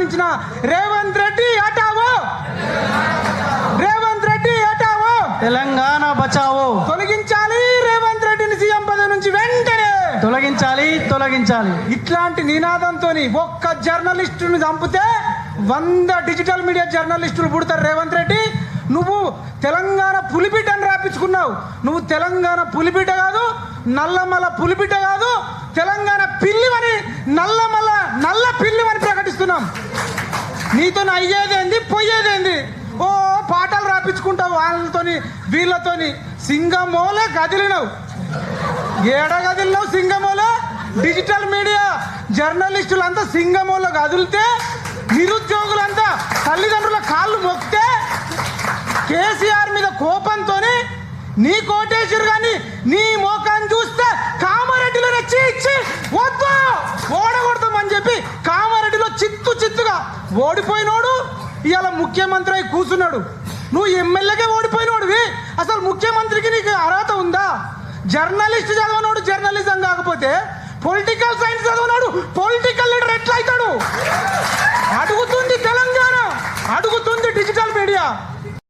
ప్రకటించిన రేవంత్ రెడ్డి హటావో, రేవంత్ రెడ్డి హటావో, తెలంగాణ బచావో. తొలగించాలి రేవంత్ రెడ్డిని సీఎం పదవి నుంచి వెంటనే తొలగించాలి, తొలగించాలి. ఇట్లాంటి నినాదంతో ఒక్క జర్నలిస్టుని చంపితే 100 డిజిటల్ మీడియా జర్నలిస్టులు పుడతారు. రేవంత్ రెడ్డి, నువ్వు తెలంగాణ పులిబిడ్డని రాపించుకున్నావు. నువ్వు తెలంగాణ పులిబిడ్డ కాదు, నల్లమల పులిబిడ్డ కాదు, తెలంగాణ పిల్లివని, నల్ల పిల్లివని ప్రకటిస్తున్నాం. నీతో అయ్యేదేంది, పోయేదేంది? ఓ పాటలు రాపించుకుంటావు వాళ్ళతోని వీళ్ళతోని. సింగమోలే కదిలినవు, ఏడ కదిలినావు సింగమోలో? డిజిటల్ మీడియా జర్నలిస్టులంతా సింగమోలో కదిలితే, నిరుద్యోగులంతా తల్లిదండ్రుల కాళ్ళు మొక్కితే, కేసీఆర్ మీద కోపంతో నీ కోటేశ్వరు కానీ నీ మోకాన్ని చూస్తే కామారెడ్డిలో రెచ్చి ఇచ్చి వద్దు ఓడగొడతామని చెప్పి కామారెడ్డిలో చిత్తుగా ఓడిపోయినోడు ఇవాళ ముఖ్యమంత్రి అయి కూర్చున్నాడు. నువ్వు ఎమ్మెల్యేగా ఓడిపోయినోడివి, అసలు ముఖ్యమంత్రికి నీకు అర్హత ఉందా? జర్నలిస్ట్ చదవనోడు జర్నలిజం కాకపోతే పొలిటికల్ సైన్స్ చదవనోడు పొలిటికల్ లీడర్ ఎట్లా అవుతాడు?